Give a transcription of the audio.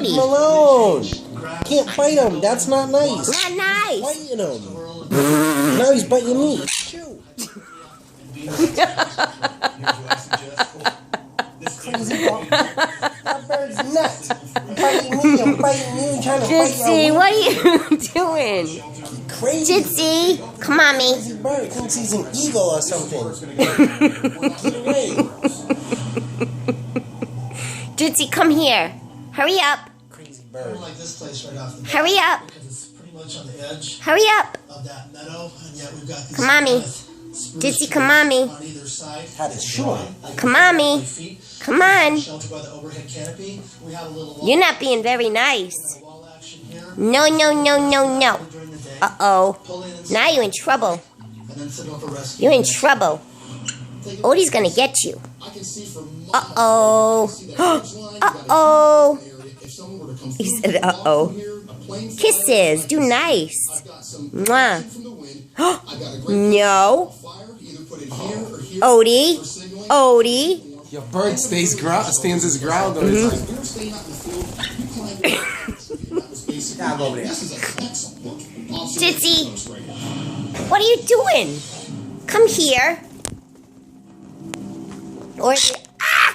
Leave him alone. Can't bite him. That's not nice. Not nice. Biting him. Now he's biting me. Shoot. Crazy dog. That bird's nuts. Biting me. I'm biting you. Trying to bite Jitzy, you. what are you doing? Crazy. Jitzy, come on, me. Crazy bird thinks he's an eagle or something. Get away. Jitzy, come here. Hurry up. Crazy bird. Like this place right off the bat, Hurry up. because it's pretty much on the edge Hurry up. of that meadow, and yet we've got these Come on, me. spruce Jitzy, come on, me. on either side. Had his shoe on. Come on, me. Come on. Sheltered by the overhead canopy. We have a little You're not being very nice. wall action here. No, no, no, no, no. During the day. Uh-oh. Pull in and Now you're in trouble. and then sit over rescue. You're in trouble. Odie's gonna get you. I can see for miles. Uh-oh. Uh-oh. He said, uh-oh. Kisses. Do nice. Mwah. No. Odie. Odie. Your bird stands his ground on his side. Dog over there. Jitzy. What are you doing? Come here. Or... Ah!